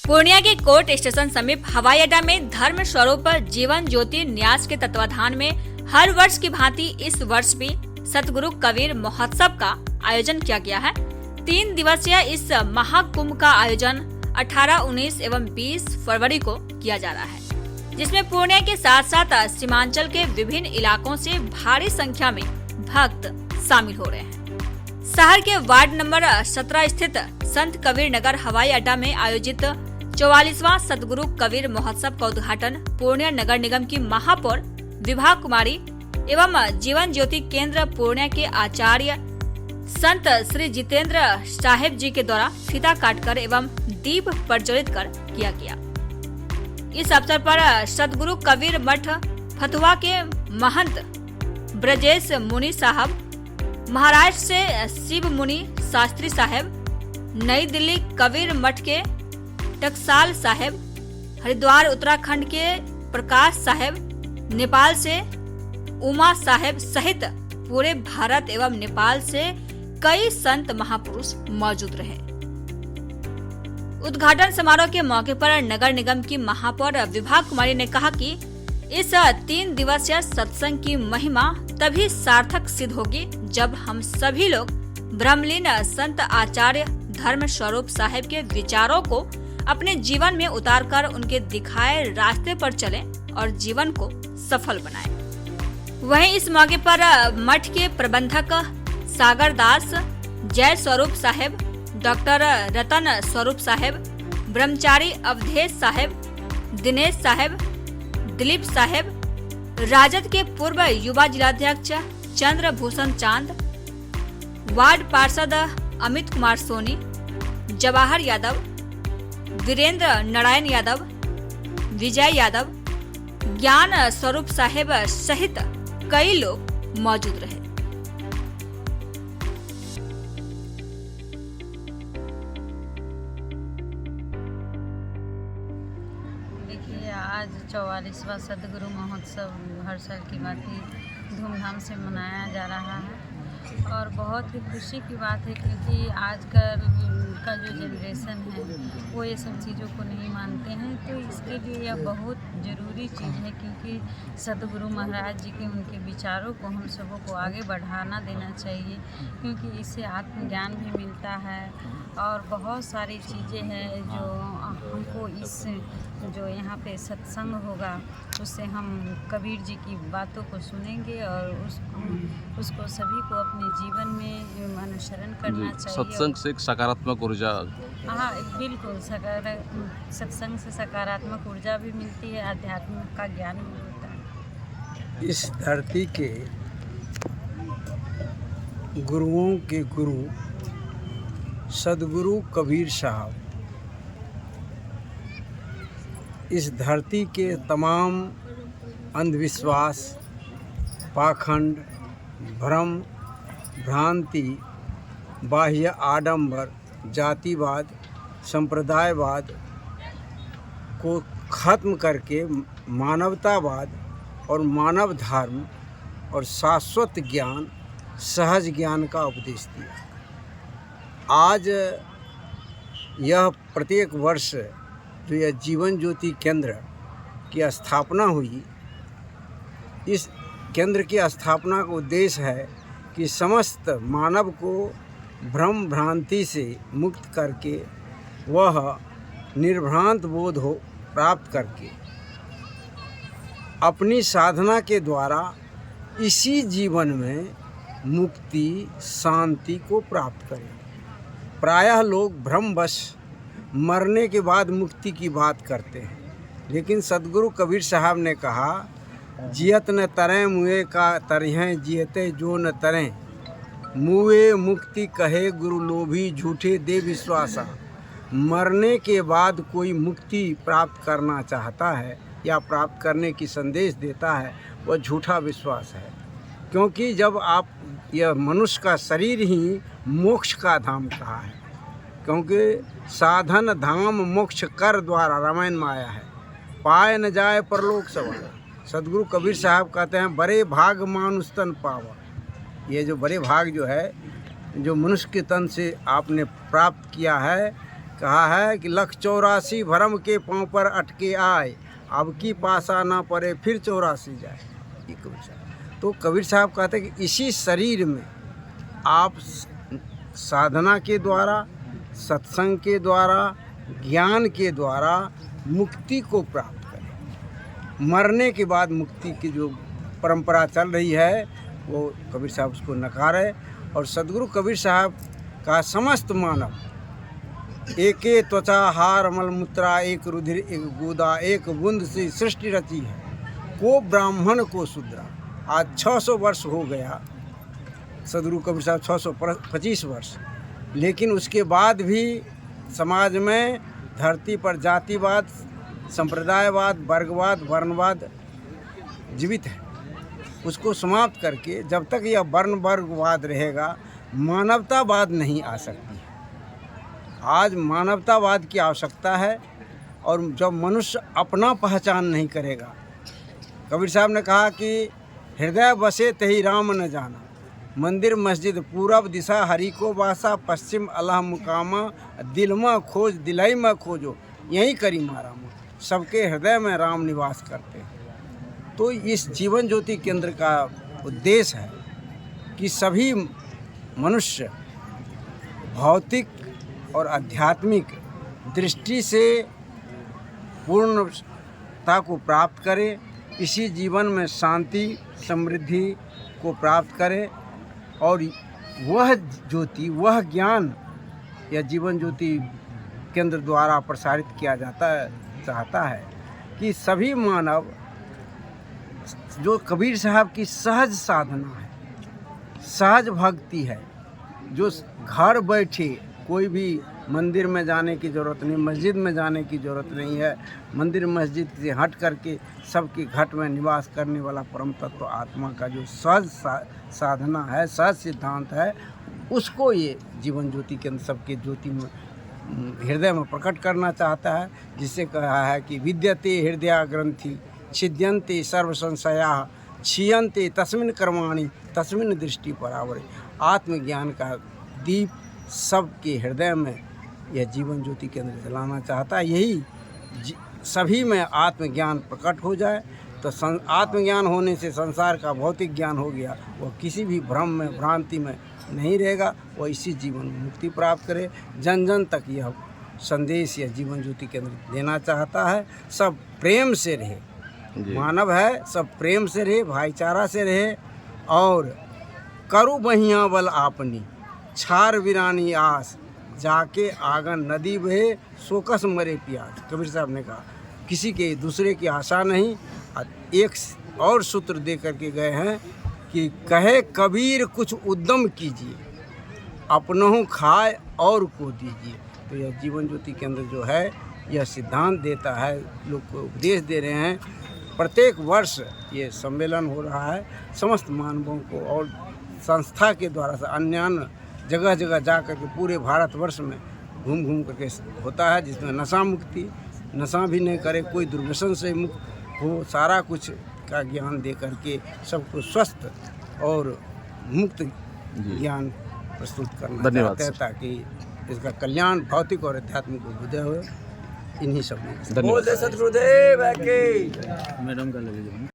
पूर्णिया के court station समीप हवाई अड्डा में धर्म स्वरूप जीवन ज्योति न्यास के तत्वाधान में हर वर्ष की भांति इस वर्ष भी सतगुरु कबीर महोत्सव का आयोजन किया गया है। 3 दिवसीय इस महाकुंभ का आयोजन 18, 19 एवं 20 फरवरी को किया जा रहा है, जिसमें पूर्णिया के साथ साथ सीमांचल के विभिन्न इलाकों से भारी संख्या में भक्त शामिल हो रहे हैं। शहर के वार्ड नंबर 17 स्थित संत कबीर नगर हवाई अड्डा में आयोजित 44वां सतगुरु कबीर महोत्सव का उद्घाटन पूर्णिया नगर निगम की महापौर विभा कुमारी एवं जीवन ज्योति केंद्र पूर्णिया के आचार्य संत श्री जितेंद्र साहेब जी के द्वारा फीता काटकर एवं दीप प्रज्वलित कर किया गया। इस अवसर पर सतगुरु कबीर मठ फतुहा के महंत ब्रजेश मुनि साहब, महाराष्ट्र से शिव मुनि शास्त्री साहेब, नई दिल्ली कबीर मठ के टकसाल साहेब, हरिद्वार उत्तराखंड के प्रकाश साहेब, नेपाल से उमा साहेब सहित पूरे भारत एवं नेपाल से कई संत महापुरुष मौजूद रहे। उद्घाटन समारोह के मौके पर नगर निगम की महापौर विभा कुमारी ने कहा कि इस 3 दिवसीय सत्संग की महिमा तभी सार्थक सिद्ध होगी जब हम सभी लोग ब्रह्मलीन संत आचार्य धर्म स्वरूप साहेब के विचारों को अपने जीवन में उतारकर उनके दिखाए रास्ते पर चलें और जीवन को सफल बनाएं। वहीं इस मौके पर मठ के प्रबंधक सागर दास, जय स्वरूप साहेब, डॉक्टर रतन स्वरूप साहेब, ब्रह्मचारी अवधेश साहेब, दिनेश साहेब, दिलीप साहेब, राजद के पूर्व युवा जिलाध्यक्ष चंद्रभूषण चांद, वार्ड पार्षद अमित कुमार सोनी, जवाहर यादव, वीरेंद्र नारायण यादव, विजय यादव, ज्ञान स्वरूप साहेब सहित कई लोग मौजूद रहे। देखिए, आज 44वां सतगुरु महोत्सव हर साल की बात ही धूमधाम से मनाया जा रहा है और बहुत ही खुशी की बात है, क्योंकि आजकल का जो जनरेशन है वो ये सब चीज़ों को नहीं मानते हैं। तो इसके लिए यह बहुत ज़रूरी चीज़ है, क्योंकि सतगुरु महाराज जी के उनके विचारों को हम सबों को आगे बढ़ाना देना चाहिए, क्योंकि इससे आत्मज्ञान भी मिलता है और बहुत सारी चीज़ें हैं जो हमको इस जो यहाँ पे सत्संग होगा उससे हम कबीर जी की बातों को सुनेंगे और उसको सभी को अपने जीवन में अनुसरण करना चाहिए। सत्संग से एक सकारात्मक ऊर्जा, हाँ बिल्कुल, सत्संग से सकारात्मक ऊर्जा भी मिलती है, आध्यात्म का ज्ञान भी होता है। इस धरती के गुरुओं के गुरु सदगुरु कबीर साहब इस धरती के तमाम अंधविश्वास, पाखंड, भ्रम, भ्रांति, बाह्य आडंबर, जातिवाद, संप्रदायवाद को खत्म करके मानवतावाद और मानव धर्म और शाश्वत ज्ञान, सहज ज्ञान का उपदेश दिया। आज यह प्रत्येक वर्ष जो यह जीवन ज्योति केंद्र की स्थापना हुई, इस केंद्र की स्थापना का उद्देश्य है कि समस्त मानव को भ्रम भ्रांति से मुक्त करके वह निर्भ्रांत बोध हो प्राप्त करके अपनी साधना के द्वारा इसी जीवन में मुक्ति, शांति को प्राप्त करें। प्रायः लोग भ्रमवश मरने के बाद मुक्ति की बात करते हैं, लेकिन सदगुरु कबीर साहब ने कहा, जियत न तरें मुए का तरहें, जियते जो न तरें मुए मुक्ति कहे गुरु लोभी झूठे दे विश्वासा। मरने के बाद कोई मुक्ति प्राप्त करना चाहता है या प्राप्त करने की संदेश देता है, वह झूठा विश्वास है, क्योंकि जब आप यह मनुष्य का शरीर ही मोक्ष का धाम कहा है, क्योंकि साधन धाम मोक्ष कर द्वारा रामायण में आया है, पाए न जाए परलोक सवार। सदगुरु कबीर साहब कहते हैं, बड़े भाग मानुष तन पावा। ये जो बड़े भाग जो है, जो मनुष्य के तन से आपने प्राप्त किया है, कहा है कि 184 भरम के पाँव पर अटके आए, अब की पासा ना पड़े फिर 84 जाए। ये कबीर साहब। तो कबीर साहब कहते हैं कि इसी शरीर में आप साधना के द्वारा, सत्संग के द्वारा, ज्ञान के द्वारा मुक्ति को प्राप्त करें। मरने के बाद मुक्ति की जो परंपरा चल रही है वो कबीर साहब उसको नकार है। और सदगुरु कबीर साहब का समस्त मानव एके त्वचा हार मल मूत्रा, एक रुधिर एक गोदा, एक बूंद से सृष्टि रची है, को ब्राह्मण को शूद्रा। आज 600 वर्ष हो गया सदगुरु कबीर साहब, 625 वर्ष, लेकिन उसके बाद भी समाज में धरती पर जातिवाद, संप्रदायवाद, वर्गवाद, वर्णवाद जीवित है। उसको समाप्त करके जब तक यह वर्ण वर्गवाद रहेगा, मानवतावाद नहीं आ सकती है। आज मानवतावाद की आवश्यकता है। और जब मनुष्य अपना पहचान नहीं करेगा, कबीर साहब ने कहा कि हृदय बसे तही राम न जाना, मंदिर मस्जिद पूरब दिशा हरि को वासा, पश्चिम अल्लाह मुकामा, दिल में खोज दिलाई में खोजो, यही करी मारा मुँह। सबके हृदय में राम निवास करते हैं। तो इस जीवन ज्योति केंद्र का उद्देश्य है कि सभी मनुष्य भौतिक और आध्यात्मिक दृष्टि से पूर्णता को प्राप्त करें, इसी जीवन में शांति समृद्धि को प्राप्त करें। और वह ज्योति, वह ज्ञान या जीवन ज्योति केंद्र द्वारा प्रसारित किया चाहता है कि सभी मानव, जो कबीर साहब की सहज साधना है, सहज भक्ति है, जो घर बैठे कोई भी मंदिर में जाने की ज़रूरत नहीं, मस्जिद में जाने की ज़रूरत नहीं है, मंदिर मस्जिद से हट करके सबके घट में निवास करने वाला परम तत्व आत्मा का जो सहज साधना है, सहज सिद्धांत है, उसको ये जीवन ज्योति के अंदर सबके ज्योति में हृदय में प्रकट करना चाहता है। जिससे कहा है कि विद्यते हृदय ग्रंथि छिद्यन्ते सर्व संशया, क्षीयन्ते तस्मिन् कर्माणि तस्मिन् दृष्टि परावरे। आत्मज्ञान का दीप सबके हृदय में यह जीवन ज्योति के अंदर जलाना चाहता है। यही सभी में आत्मज्ञान प्रकट हो जाए तो आत्मज्ञान होने से संसार का भौतिक ज्ञान हो गया, वह किसी भी भ्रम में भ्रांति में नहीं रहेगा, वह इसी जीवन में मुक्ति प्राप्त करे। जन जन तक यह संदेश यह जीवन ज्योति के अंदर देना चाहता है। सब प्रेम से रहे, मानव है, सब प्रेम से रहे, भाईचारा से रहे। और करु बहिया बल आपनी, छार वीरानी आस, जाके आंगन नदी बहे, सोकस मरे प्यास। कबीर साहब ने कहा किसी के दूसरे की आशा नहीं। एक और सूत्र दे करके गए हैं कि कहे कबीर कुछ उद्यम कीजिए, अपनों खाए और को दीजिए। तो यह जीवन ज्योति के अंदर जो है यह सिद्धांत देता है, लोग को उपदेश दे रहे हैं। प्रत्येक वर्ष ये सम्मेलन हो रहा है, समस्त मानवों को और संस्था के द्वारा से अन्य जगह जगह जा कर के पूरे भारतवर्ष में घूम घूम करके होता है, जिसमें नशा मुक्ति, नशा भी नहीं करे, कोई दुर्व्यसन से मुक्त हो, सारा कुछ का ज्ञान दे करके सबको स्वस्थ और मुक्त ज्ञान प्रस्तुत करना चाहते हैं, ताकि इसका कल्याण भौतिक और आध्यात्मिक बुद्धि हो। इन्हीं सब में धन्यवाद। सतगुरुदेव की मैडम का लगे